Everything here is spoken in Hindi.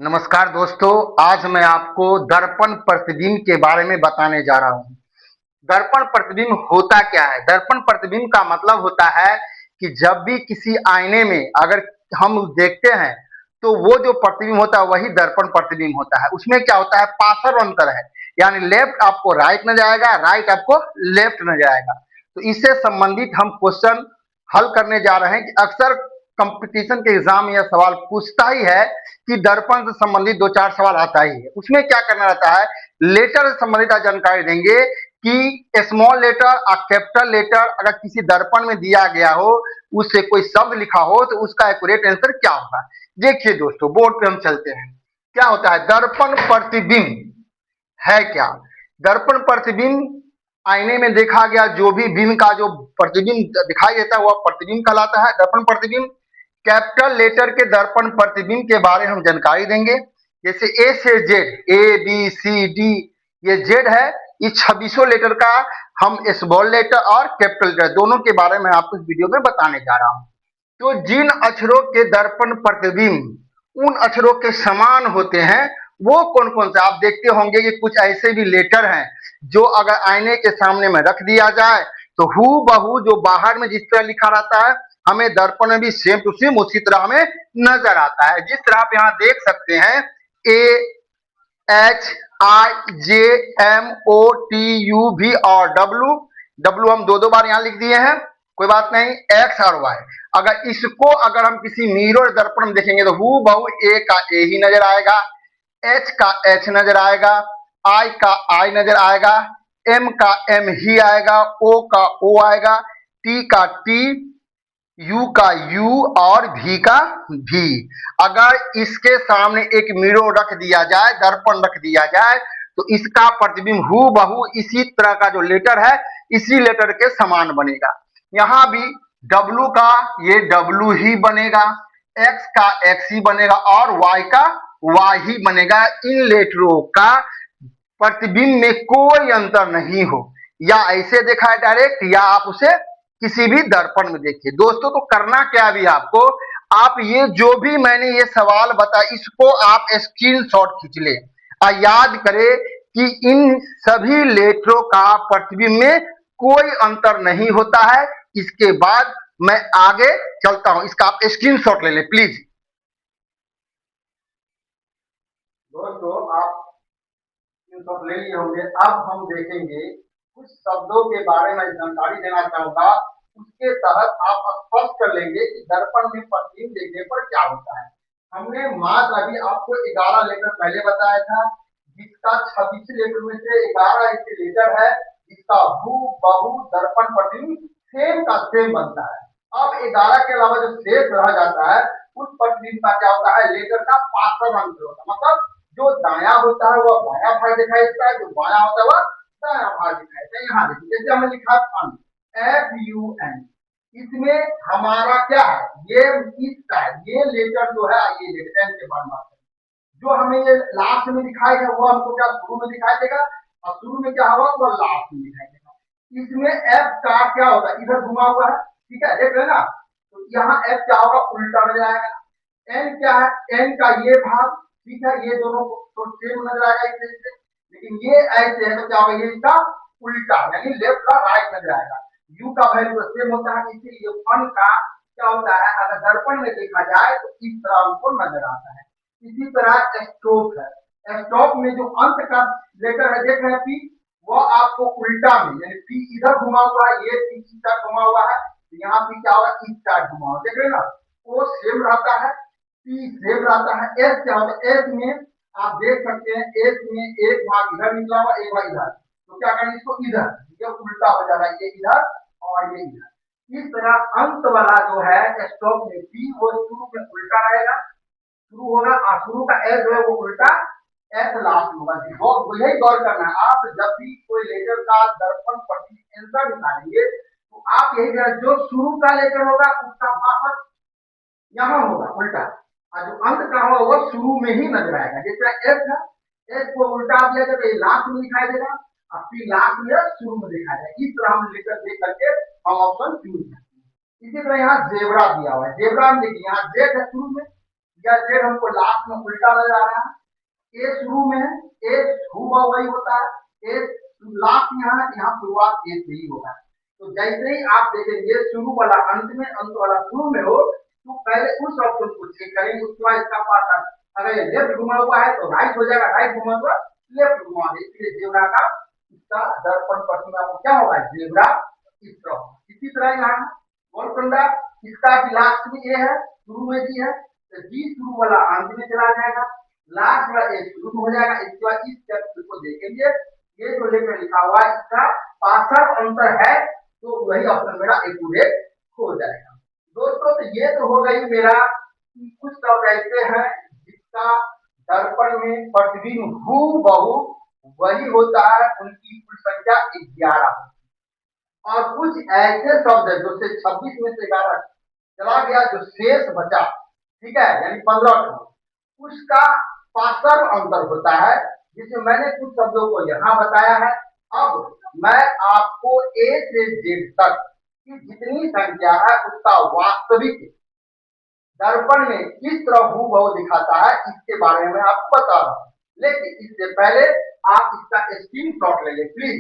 नमस्कार दोस्तों। आज मैं आपको दर्पण प्रतिबिंब के बारे में बताने जा रहा हूँ। दर्पण प्रतिबिंब होता क्या है? दर्पण प्रतिबिंब का मतलब होता है कि जब भी किसी आईने में अगर हम देखते हैं तो वो जो प्रतिबिंब होता है वही दर्पण प्रतिबिंब होता है। उसमें क्या होता है, पार्श्व अंतर है, यानी लेफ्ट आपको राइट नजर आएगा, राइट आपको लेफ्ट नजर आएगा। तो इससे संबंधित हम क्वेश्चन हल करने जा रहे हैं कि अक्सर कंपटीशन के एग्जाम में यह सवाल पूछता ही है कि दर्पण से संबंधित दो चार सवाल आता ही है। उसमें क्या करना रहता है, लेटर से संबंधित जानकारी देंगे कि स्मॉल लेटर और कैपिटल लेटर अगर किसी दर्पण में दिया गया हो, उससे कोई शब्द लिखा हो तो उसका एक्यूरेट आंसर क्या होगा। देखिए दोस्तों, बोर्ड पे हम चलते हैं। क्या होता है दर्पण प्रतिबिंब? है क्या दर्पण प्रतिबिंब? आईने में देखा गया जो भी बिंब का जो प्रतिबिंब दिखाई देता है वह प्रतिबिंब कहलाता है, दर्पण प्रतिबिंब। कैपिटल लेटर के दर्पण प्रतिबिंब के बारे में हम जानकारी देंगे। जैसे ए से Z, A B C D, ये जेड है, इस 26 लेटर का हम स्मॉल लेटर और कैपिटल लेटर दोनों के बारे में आपको इस वीडियो में बताने जा रहा हूं। तो जिन अक्षरों के दर्पण प्रतिबिंब उन अक्षरों के समान होते हैं वो कौन कौन से आप देखते होंगे कि कुछ ऐसे भी लेटर हैं जो अगर आईने के सामने में रख दिया जाए तो हु बहू जो बाहर में जिस तरह लिखा रहता है हमें दर्पण में भी सेम टू सेम उसी तरह हमें नजर आता है। जिस तरह आप यहाँ देख सकते हैं, A H I J M O T U V और डब्ल्यू। डब्ल्यू हम दो दो बार यहाँ लिख दिए हैं, कोई बात नहीं। एक्स और वाई, अगर इसको अगर हम किसी मिरर दर्पण में देखेंगे तो हु बहु ए का ए ही नजर आएगा, एच का एच नजर आएगा, आई का आई नजर आएगा, एम का एम ही आएगा, ओ का ओ आएगा, टी का टी, यू का यू और भी का भी। अगर इसके सामने एक मिरर रख दिया जाए, दर्पण रख दिया जाए, तो इसका प्रतिबिंब हु बहू इसी तरह का जो लेटर है इसी लेटर के समान बनेगा। यहां भी डब्लू का ये डब्लू ही बनेगा, एक्स का एक्स ही बनेगा और वाई का वाई ही बनेगा। इन लेटरों का प्रतिबिंब में कोई अंतर नहीं हो, या ऐसे देखा है डायरेक्ट या आप उसे किसी भी दर्पण में देखिए। दोस्तों तो करना क्या भी आपको, आप ये जो भी मैंने ये सवाल बताया इसको आप स्क्रीनशॉट खींच ले और याद करें कि इन सभी लेटरों का प्रतिबिंब में कोई अंतर नहीं होता है। इसके बाद मैं आगे चलता हूं, इसका आप स्क्रीनशॉट ले ले प्लीज। दोस्तों आप स्क्रीनशॉट ले लिए होंगे। अब हम देखेंगे कुछ शब्दों के बारे में जानकारी देना चाहूंगा, उसके तहत आप स्पष्ट कर लेंगे कि दर्पण में प्रतिबिंब देखने पर क्या होता है। हमने मात्र अभी आपको 11 लेटर पहले बताया था, जिसका 26 लेटर में से 11 ऐसे लेटर है जिसका हु बहु दर्पण प्रतिबिंब सेम का सेम बनता है। अब 11 के अलावा जो शेष रह जाता है उस प्रतिबिंब का क्या होता है, लेटर का पार्श्व अंतर होता है। मतलब जो दाया होता है वह बाया भाग दिखाई देता है, जो बाया होता है वह दाया भाग दिखाई देता है। यहाँ देखिए जैसे हमने लिखा फन, एफ यू एन, इसमें हमारा क्या है, ये इसका ये लेटर जो है ये लेटर एन से बन बात है। जो हमें ये लास्ट में दिखाई है वो हमको क्या शुरू में दिखाई देगा, और शुरू में क्या होगा वो लास्ट में दिखाई देगा। इसमें एफ का क्या होगा, इधर घुमा हुआ है, ठीक है, देख रहे ना। तो यहाँ एफ क्या होगा, उल्टा नजर आएगा। एन क्या है, एन का ये भाग, ठीक है, ये दोनों तो सेम नजर आएगा इस तरीके से, लेकिन ये ऐसे है तो क्या होगा, ये इसका उल्टा यानी लेफ्ट का राइट नजर आएगा। यू का वैल्यू सेम होता है, इसीलिए फन का क्या होता है, अगर दर्पण में देखा जाए तो इस तरह हमको नजर आता है। इसी तरह स्टॉप है, स्टॉप में जो अंत का लेटर है देख रहे हैं पी, वो आपको उल्टा में यानी पी इधर घुमा हुआ है, ये पी इस साइड घुमा हुआ है, तो यहाँ पी क्या होगा, इस साइड घुमा हुआ, देख रहे ना। वो सेम रहता है, पी सेम रहता है। एस क्या होता है, एस में आप देख सकते हैं, एस में एक भाग इधर निकला हुआ एक भाग इधर, तो क्या करें इसको इधर, ये उल्टा हो जाएगा, ये इधर और ये इधर। इस तरह अंत वाला जो है स्टॉप में पी वो शुरू में उल्टा रहेगा, शुरू होगा और शुरू का एस जो है वो उल्टा एस लास्ट में होगा। यही गौर करना है, आप जब भी कोई लेटर का दर्पण प्रति आंसर निकालेंगे तो आप यही जो शुरू का लेटर होगा उसका वापस यहाँ होगा उल्टा, और जो अंत का होगा वो शुरू में ही नजर आएगा। जैसे एस है, एस को उल्टा दिया जाए तो ये लास्ट में दिखाई देगा और फिर लास्ट में शुरू में दिखाई देगा। इस तरह हम लेकर देख करके हम ऑप्शन चूज करते हैं। इसी तरह यहाँ जेबरा दिया हुआ है, जेबरा में देखिए यहाँ जेड है शुरू में, या जेड हमको लास्ट में उल्टा नजर आ रहा है। ए शुरू में है, ए हुआ वही होता है, ए लास्ट में यहाँ है, यहाँ शुरुआत ए से ही होगा। तो जैसे ही आप देखेंगे शुरू वाला अंत में, अंत वाला शुरू में हो, तो पहले उस ऑप्शन को चेक करेंगे, उसके बाद इसका पार्ट अगर लेफ्ट घुमा हुआ है तो राइट हो जाएगा, राइट घुमा हुआ लेफ्ट घुमा, इसलिए जेब्रा का इसका दर्पण प्रतिमा को क्या होगा, जेब्रा चित्र होगा। इसी तरह यहाँ गोलकुंडा, इसका भी लास्ट में ए है, शुरू में भी है, तो जी शुरू वाला अंत में चला जाएगा, लास्ट वाला ए शुरू में हो जाएगा। इसके बाद इस चैप्टर को देखेंगे, ये जो लेकर लिखा हुआ है इसका पार्श्व अंतर है, तो वही ऑप्शन मेरा एक्यूरेट हो जाएगा। दोस्तों तो ये तो हो गई मेरा कुछ शब्द ऐसे हैं जिसका दर्पण में प्रतिबिंब हूबहू वही होता है, उनकी कुल संख्या 11। और कुछ ऐसे शब्द है जो से 26 में से 11 चला गया, जो शेष बचा, ठीक है, यानी 15, उसका पार्श्व अंतर होता है, जिसमें मैंने कुछ शब्दों को यहाँ बताया है। अब मैं आपको ए से जेड तक की जितनी संख्या है उसका वास्तविक दर्पण में किस तरह हूबहू दिखाता है, इसके बारे में आपको बता रहा हूं। लेकिन इससे पहले आप इसका स्क्रीनशॉट ले लें प्लीज।